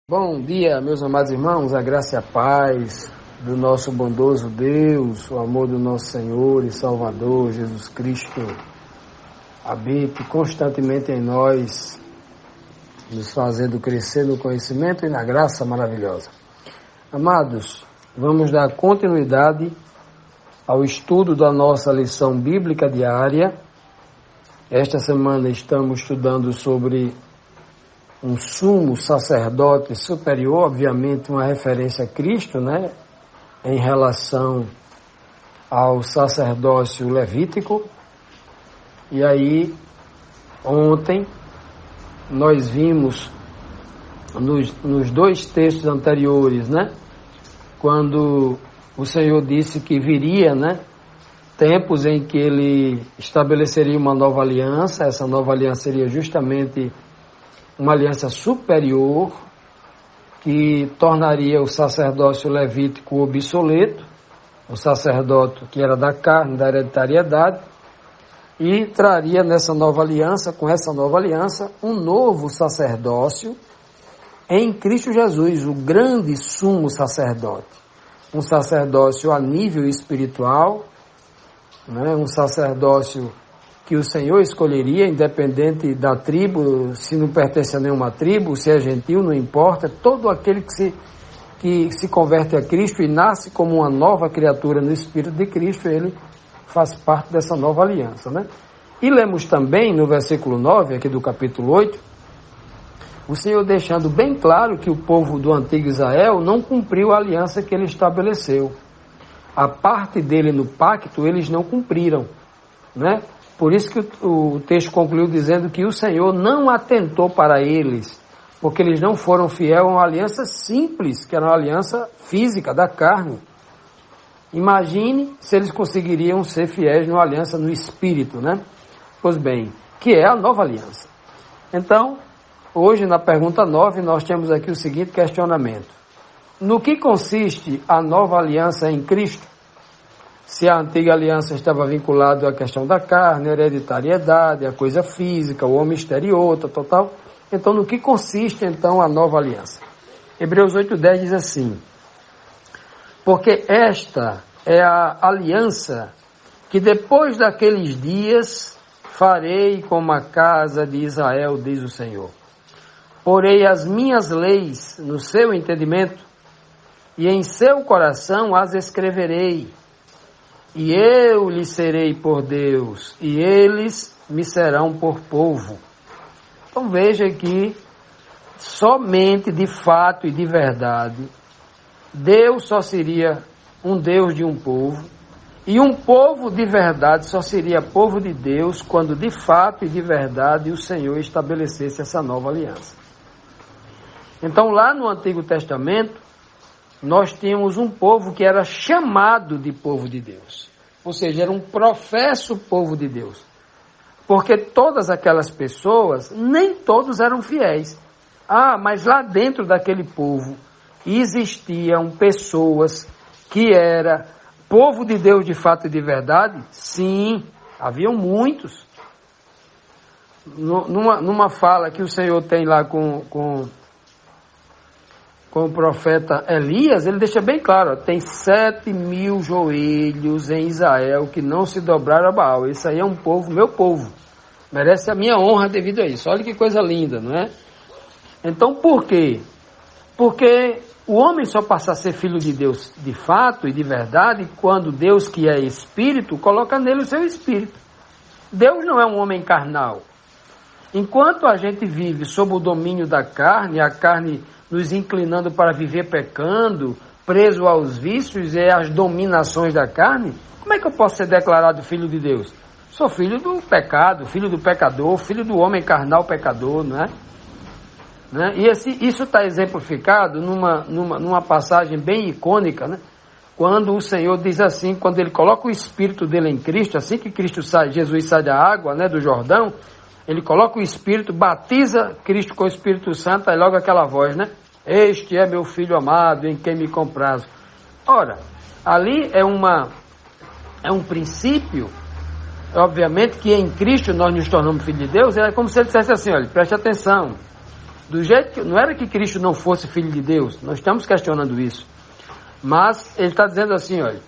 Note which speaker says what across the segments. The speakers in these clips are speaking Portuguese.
Speaker 1: Bom dia, meus amados irmãos, a graça e a paz do nosso bondoso Deus, o amor do nosso Senhor e Salvador Jesus Cristo habite constantemente em nós, nos fazendo crescer no conhecimento e na graça maravilhosa. Amados, vamos dar continuidade ao estudo da nossa lição bíblica diária. Esta semana estamos estudando sobre um sumo sacerdote superior, obviamente uma referência a Cristo, né? Em relação ao sacerdócio levítico. E aí, ontem, nós vimos nos dois textos anteriores, né? Quando o Senhor disse que viria, né? Tempos em que Ele estabeleceria uma nova aliança. Essa nova aliança seria justamente uma aliança superior que tornaria o sacerdócio levítico obsoleto, o sacerdote que era da carne, da hereditariedade, e traria nessa nova aliança, com essa nova aliança, um novo sacerdócio em Cristo Jesus, o grande sumo sacerdote. Um sacerdócio a nível espiritual, né? Um sacerdócio que o Senhor escolheria, independente da tribo, se não pertence a nenhuma tribo, se é gentil, não importa. Todo aquele que se converte a Cristo e nasce como uma nova criatura no Espírito de Cristo, ele faz parte dessa nova aliança, né? E lemos também no versículo 9, aqui do capítulo 8, o Senhor deixando bem claro que o povo do antigo Israel não cumpriu a aliança que ele estabeleceu. A parte dele no pacto, eles não cumpriram, né? Por isso que o texto concluiu dizendo que o Senhor não atentou para eles, porque eles não foram fiéis a uma aliança simples, que era uma aliança física, da carne. Imagine se eles conseguiriam ser fiéis numa aliança no espírito, né? Pois bem, que é a nova aliança. Então, hoje na pergunta 9, nós temos aqui o seguinte questionamento. No que consiste a nova aliança em Cristo? Se a antiga aliança estava vinculada à questão da carne, a hereditariedade, a coisa física, o homem exterior, tal. Então, no que consiste, então, a nova aliança? Hebreus 8:10 diz assim: porque esta é a aliança que depois daqueles dias farei com a casa de Israel, diz o Senhor. Porei as minhas leis no seu entendimento e em seu coração as escreverei. E eu lhes serei por Deus, e eles me serão por povo. Então veja que somente de fato e de verdade, Deus só seria um Deus de um povo, e um povo de verdade só seria povo de Deus quando de fato e de verdade o Senhor estabelecesse essa nova aliança. Então lá no Antigo Testamento, nós tínhamos um povo que era chamado de povo de Deus. Ou seja, era um professo povo de Deus. Porque todas aquelas pessoas, nem todos eram fiéis. Mas lá dentro daquele povo existiam pessoas que era povo de Deus de fato e de verdade? Sim, haviam muitos. Numa fala que o Senhor tem lá com com o profeta Elias, ele deixa bem claro, ó, tem 7.000 joelhos em Israel que não se dobraram a Baal. Isso aí é um povo, meu povo. Merece a minha honra devido a isso. Olha que coisa linda, não é? Então, por quê? Porque o homem só passa a ser filho de Deus de fato e de verdade quando Deus, que é espírito, coloca nele o seu espírito. Deus não é um homem carnal. Enquanto a gente vive sob o domínio da carne, a carne nos inclinando para viver pecando, preso aos vícios e às dominações da carne, como é que eu posso ser declarado filho de Deus? Sou filho do pecado, filho do pecador, filho do homem carnal pecador, não é? Né? E isso está exemplificado numa passagem bem icônica, né? Quando o Senhor diz assim, quando ele coloca o Espírito dele em Cristo, assim que Jesus sai da água, né, do Jordão, ele coloca o Espírito, batiza Cristo com o Espírito Santo, aí logo aquela voz, né? Este é meu Filho amado, em quem me comprazo. Ora, ali é um princípio, obviamente, que em Cristo nós nos tornamos filhos de Deus, é como se ele dissesse assim, olha, preste atenção, do jeito que, não era que Cristo não fosse filho de Deus, nós estamos questionando isso, mas ele está dizendo assim, olha,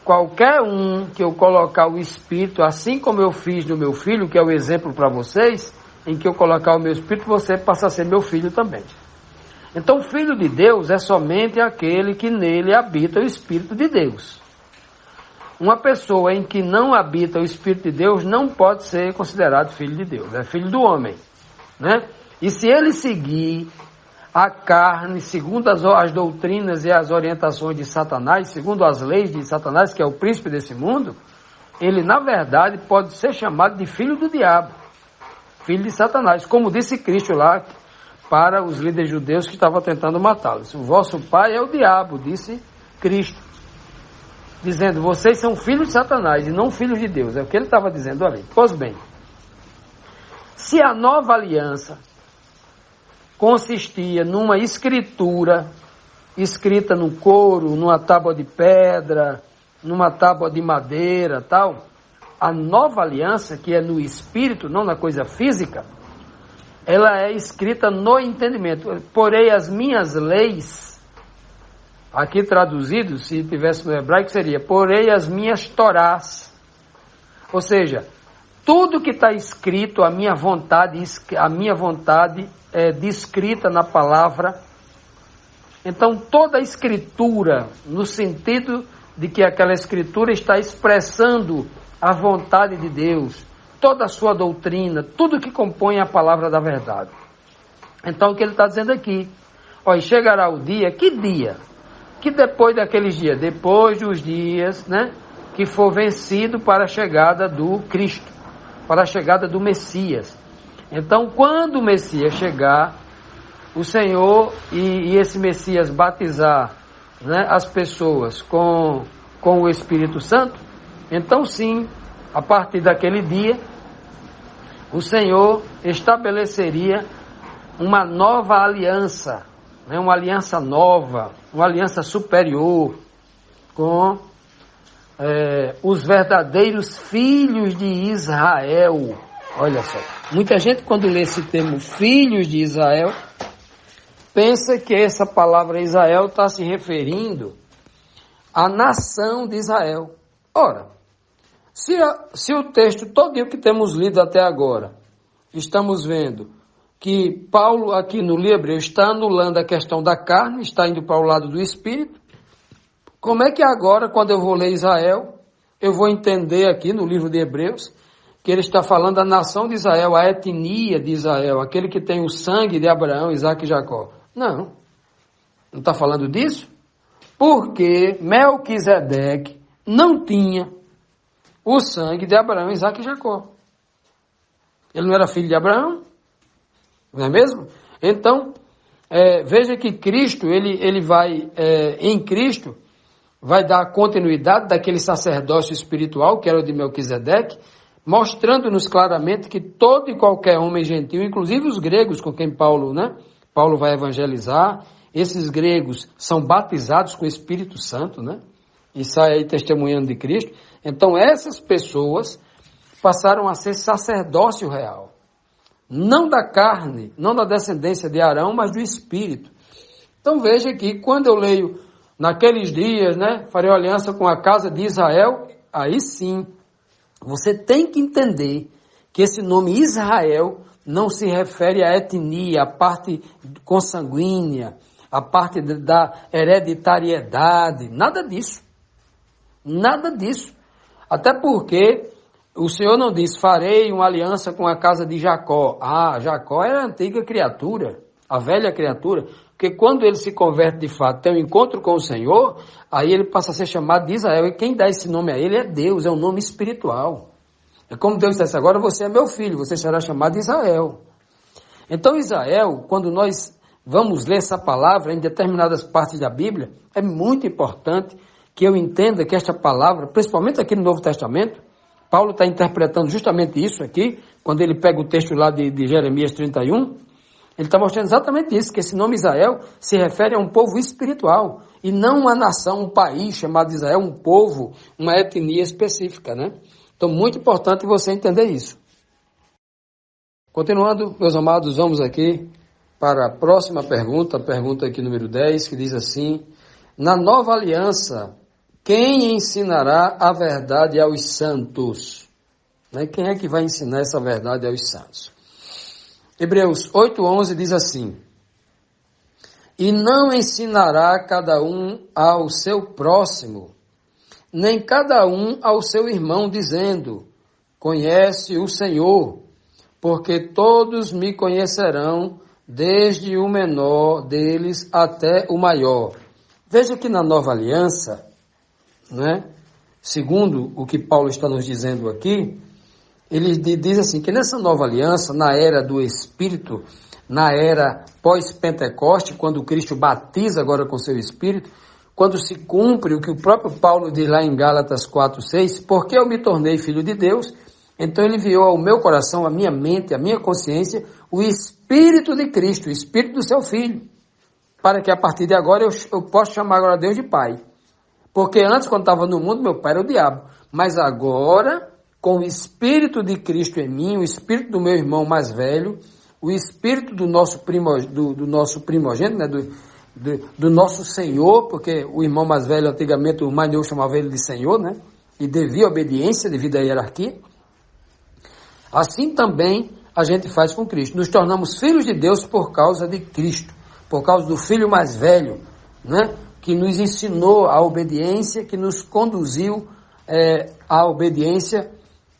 Speaker 1: qualquer um que eu colocar o Espírito, assim como eu fiz no meu filho, que é o exemplo para vocês, em que eu colocar o meu Espírito, você passa a ser meu filho também. Então, o filho de Deus é somente aquele que nele habita o Espírito de Deus. Uma pessoa em que não habita o Espírito de Deus não pode ser considerado filho de Deus, é filho do homem, né? E se ele seguir a carne, segundo as doutrinas e as orientações de Satanás, segundo as leis de Satanás, que é o príncipe desse mundo, ele, na verdade, pode ser chamado de filho do diabo, filho de Satanás, como disse Cristo lá para os líderes judeus que estavam tentando matá-los. O vosso pai é o diabo, disse Cristo, dizendo, vocês são filhos de Satanás e não filhos de Deus. É o que ele estava dizendo ali. Pois bem, se a nova aliança consistia numa escritura, escrita no couro, numa tábua de pedra, numa tábua de madeira, tal. A nova aliança, que é no espírito, não na coisa física, ela é escrita no entendimento. Porém, as minhas leis, aqui traduzido, se tivesse no hebraico, seria, porém as minhas torás. Ou seja, tudo que está escrito, a minha vontade é descrita na palavra. Então toda a escritura, no sentido de que aquela escritura está expressando a vontade de Deus, toda a sua doutrina, tudo que compõe a palavra da verdade. Então o que ele está dizendo aqui, olha, chegará o dia, que dia? Que depois daqueles dias, depois dos dias, né, que for vencido para a chegada do Cristo, para a chegada do Messias. Então, quando o Messias chegar, o Senhor e esse Messias batizar, né, as pessoas com o Espírito Santo, então sim, a partir daquele dia, o Senhor estabeleceria uma nova aliança, né, uma aliança nova, uma aliança superior com os verdadeiros filhos de Israel. Olha só, muita gente quando lê esse termo filhos de Israel, pensa que essa palavra Israel está se referindo à nação de Israel. Ora, se o texto todo que temos lido até agora, estamos vendo que Paulo aqui no livro Hebreu está anulando a questão da carne, está indo para o lado do Espírito, como é que agora, quando eu vou ler Israel, eu vou entender aqui no livro de Hebreus, que ele está falando da nação de Israel, a etnia de Israel, aquele que tem o sangue de Abraão, Isaque e Jacó. Não está falando disso, porque Melquisedeque não tinha o sangue de Abraão, Isaque e Jacó. Ele não era filho de Abraão, não é mesmo? Então, veja que Cristo, ele vai, em Cristo, vai dar continuidade daquele sacerdócio espiritual, que era o de Melquisedeque, mostrando-nos claramente que todo e qualquer homem gentil, inclusive os gregos com quem Paulo vai evangelizar, esses gregos são batizados com o Espírito Santo, né? E saem aí testemunhando de Cristo. Então essas pessoas passaram a ser sacerdócio real. Não da carne, não da descendência de Arão, mas do Espírito. Então veja que quando eu leio naqueles dias, né, farei aliança com a casa de Israel, aí sim, você tem que entender que esse nome Israel não se refere à etnia, à parte consanguínea, à parte da hereditariedade, nada disso. Nada disso. Até porque o Senhor não diz, farei uma aliança com a casa de Jacó. Ah, Jacó era a antiga criatura, a velha criatura, porque quando ele se converte de fato, tem um encontro com o Senhor, aí ele passa a ser chamado de Israel. E quem dá esse nome a ele é Deus, é um nome espiritual. É como Deus disse, agora você é meu filho, você será chamado de Israel. Então Israel, quando nós vamos ler essa palavra em determinadas partes da Bíblia, é muito importante que eu entenda que esta palavra, principalmente aqui no Novo Testamento, Paulo está interpretando justamente isso aqui, quando ele pega o texto lá de Jeremias 31, ele está mostrando exatamente isso, que esse nome Israel se refere a um povo espiritual, e não uma nação, um país chamado Israel, um povo, uma etnia específica, né? Então, muito importante você entender isso. Continuando, meus amados, vamos aqui para a próxima pergunta, a pergunta aqui número 10, que diz assim, na nova aliança, quem ensinará a verdade aos santos? Né? Quem é que vai ensinar essa verdade aos santos? Hebreus 8:11 diz assim, e não ensinará cada um ao seu próximo, nem cada um ao seu irmão, dizendo, conhece o Senhor, porque todos me conhecerão, desde o menor deles até o maior. Veja que na nova aliança, né, segundo o que Paulo está nos dizendo aqui, ele diz assim, que nessa nova aliança, na era do Espírito, na era pós-Pentecoste, quando Cristo batiza agora com seu Espírito, quando se cumpre o que o próprio Paulo diz lá em Gálatas 4:6, porque eu me tornei filho de Deus, então ele enviou ao meu coração, à minha mente, à minha consciência, o Espírito de Cristo, o Espírito do seu Filho, para que a partir de agora eu possa chamar agora Deus de Pai. Porque antes, quando estava no mundo, meu pai era o diabo. Mas agora, com o Espírito de Cristo em mim, o Espírito do meu irmão mais velho, o Espírito do nosso primogênito, né, do nosso Senhor, porque o irmão mais velho, antigamente, o mais novo chamava ele de Senhor, né? E devia obediência, devido à hierarquia. Assim também a gente faz com Cristo. Nos tornamos filhos de Deus por causa de Cristo, por causa do Filho mais velho, né? Que nos ensinou a obediência, que nos conduziu à obediência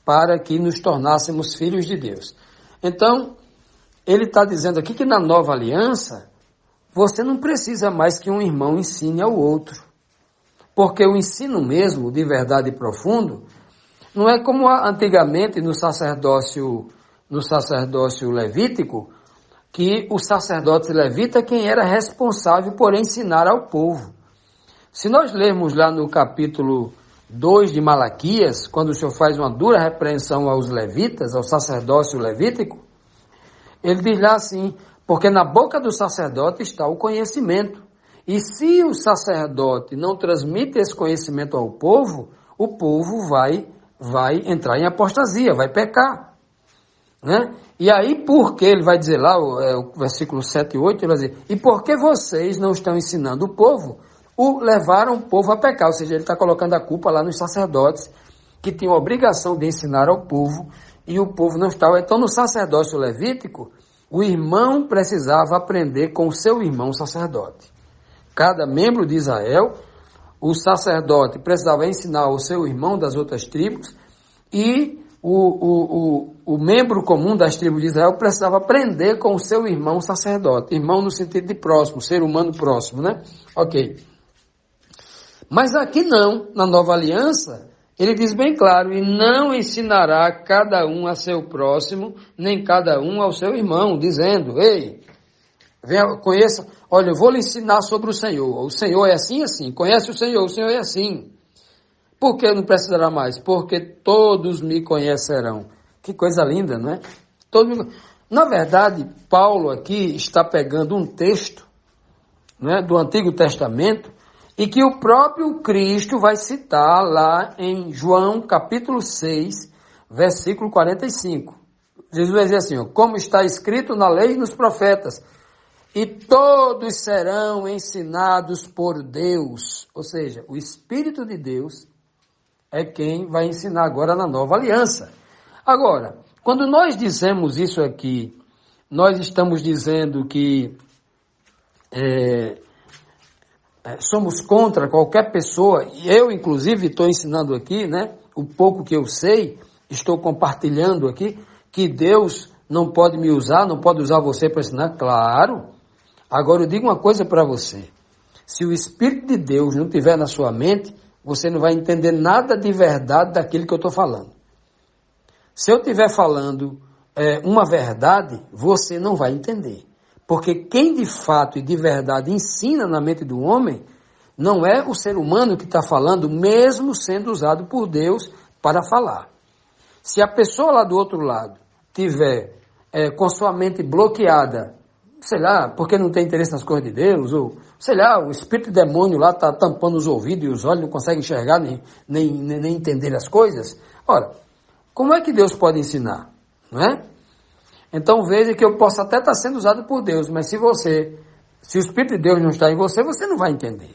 Speaker 1: para que nos tornássemos filhos de Deus. Então, ele está dizendo aqui que na nova aliança, você não precisa mais que um irmão ensine ao outro. Porque o ensino mesmo, de verdade profundo, não é como antigamente no sacerdócio levítico, que o sacerdote levita é quem era responsável por ensinar ao povo. Se nós lermos lá no capítulo 2 de Malaquias, quando o Senhor faz uma dura repreensão aos levitas, ao sacerdócio levítico, ele diz lá assim, porque na boca do sacerdote está o conhecimento. E se o sacerdote não transmite esse conhecimento ao povo, o povo vai entrar em apostasia, vai pecar. Né? E aí, porque ele vai dizer lá, o versículo 7 e 8, ele vai dizer, e porque vocês não estão ensinando o povo, levaram o povo a pecar, ou seja, ele está colocando a culpa lá nos sacerdotes, que tinham a obrigação de ensinar ao povo, e o povo não estava. Então, no sacerdócio levítico, o irmão precisava aprender com o seu irmão sacerdote. Cada membro de Israel, o sacerdote precisava ensinar ao seu irmão das outras tribos, e o membro comum das tribos de Israel precisava aprender com o seu irmão sacerdote. Irmão no sentido de próximo, ser humano próximo, né? Ok. Mas aqui não, na nova aliança, ele diz bem claro, e não ensinará cada um a seu próximo, nem cada um ao seu irmão, dizendo, ei, venha, conheça, olha, eu vou lhe ensinar sobre o Senhor é assim, assim, conhece o Senhor é assim. Por que não precisará mais? Porque todos me conhecerão. Que coisa linda, não é? Na verdade, Paulo aqui está pegando um texto, né, do Antigo Testamento, e que o próprio Cristo vai citar lá em João capítulo 6, versículo 45. Jesus vai dizer assim, ó, como está escrito na lei e nos profetas, e todos serão ensinados por Deus. Ou seja, o Espírito de Deus é quem vai ensinar agora na nova aliança. Agora, quando nós dizemos isso aqui, nós estamos dizendo que somos contra qualquer pessoa, e eu inclusive estou ensinando aqui, né, o pouco que eu sei, estou compartilhando aqui, que Deus não pode me usar, não pode usar você para ensinar, claro. Agora eu digo uma coisa para você, se o Espírito de Deus não estiver na sua mente, você não vai entender nada de verdade daquilo que eu estou falando. Se eu estiver falando uma verdade, você não vai entender. Porque quem de fato e de verdade ensina na mente do homem, não é o ser humano que está falando, mesmo sendo usado por Deus para falar. Se a pessoa lá do outro lado tiver com sua mente bloqueada, sei lá, porque não tem interesse nas coisas de Deus, ou sei lá, o espírito demônio lá está tampando os ouvidos e os olhos, não consegue enxergar nem entender as coisas. Ora, como é que Deus pode ensinar? Não é? Então veja que eu posso até estar sendo usado por Deus, mas se o Espírito de Deus não está em você, você não vai entender.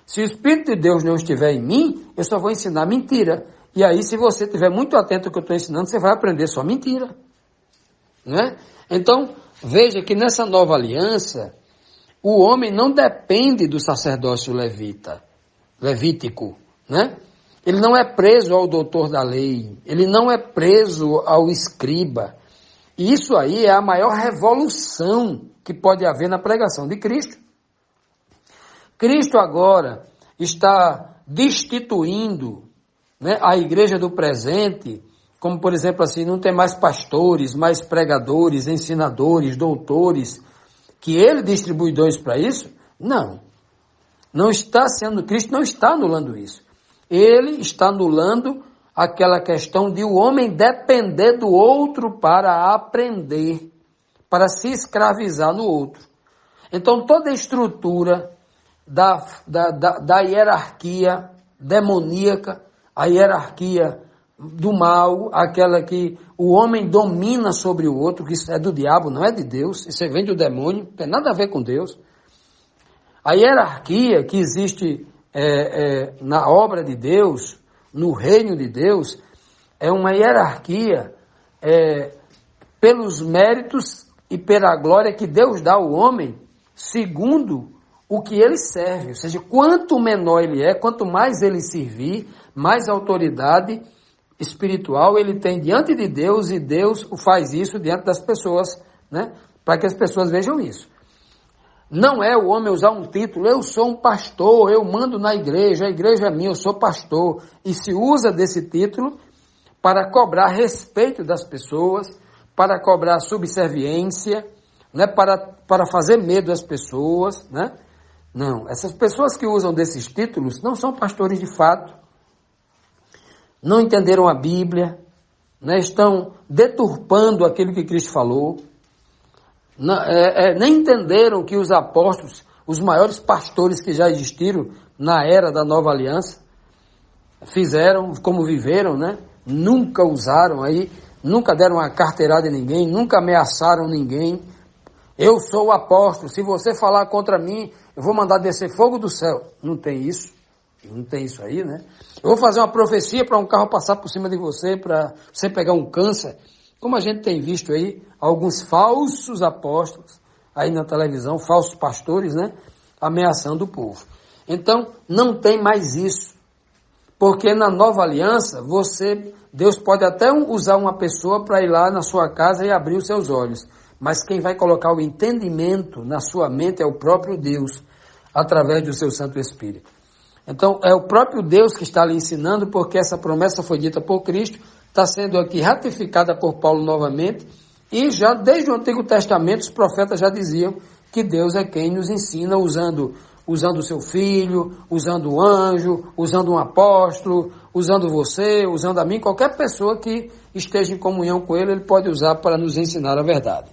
Speaker 1: Se o Espírito de Deus não estiver em mim, eu só vou ensinar mentira. E aí, se você estiver muito atento ao que eu estou ensinando, você vai aprender só mentira. Não é? Então, veja que nessa nova aliança, o homem não depende do sacerdócio levítico, né? Ele não é preso ao doutor da lei, ele não é preso ao escriba. E isso aí é a maior revolução que pode haver na pregação de Cristo. Cristo agora está destituindo, né, a igreja do presente, como por exemplo assim, não tem mais pastores, mais pregadores, ensinadores, doutores, que ele distribui dons para isso? Não. Cristo não está anulando isso. Ele está anulando aquela questão de o homem depender do outro para aprender, para se escravizar no outro. Então toda a estrutura da hierarquia demoníaca, a hierarquia do mal, aquela que o homem domina sobre o outro, que isso é do diabo, não é de Deus, isso vem do demônio, não tem nada a ver com Deus. A hierarquia que existe na obra de Deus, no reino de Deus, é uma hierarquia pelos méritos e pela glória que Deus dá ao homem, segundo o que ele serve. Ou seja, quanto menor ele é, quanto mais ele servir, mais autoridade espiritual ele tem diante de Deus, e Deus faz isso diante das pessoas, né? Para que as pessoas vejam isso. Não é o homem usar um título, eu sou um pastor, eu mando na igreja, a igreja é minha, eu sou pastor, e se usa desse título para cobrar respeito das pessoas, para cobrar subserviência, né? Para fazer medo às pessoas, né? Não, essas pessoas que usam desses títulos não são pastores de fato, não entenderam a Bíblia, né? Estão deturpando aquilo que Cristo falou, nem entenderam que os apóstolos, os maiores pastores que já existiram na era da nova aliança, fizeram como viveram, né? Nunca usaram aí, nunca deram uma carteirada em ninguém, nunca ameaçaram ninguém. Eu sou o apóstolo, se você falar contra mim, eu vou mandar descer fogo do céu. Não tem isso. Não tem isso aí, né? Eu vou fazer uma profecia para um carro passar por cima de você, para você pegar um câncer. Como a gente tem visto aí, alguns falsos apóstolos aí na televisão, falsos pastores, né? Ameaçando o povo. Então, não tem mais isso. Porque na nova aliança, Deus pode até usar uma pessoa para ir lá na sua casa e abrir os seus olhos. Mas quem vai colocar o entendimento na sua mente é o próprio Deus, através do seu Santo Espírito. Então, é o próprio Deus que está lhe ensinando, porque essa promessa foi dita por Cristo, está sendo aqui ratificada por Paulo novamente, e já desde o Antigo Testamento os profetas já diziam que Deus é quem nos ensina usando o seu filho, usando o anjo, usando um apóstolo, usando você, usando a mim, qualquer pessoa que esteja em comunhão com ele, ele pode usar para nos ensinar a verdade.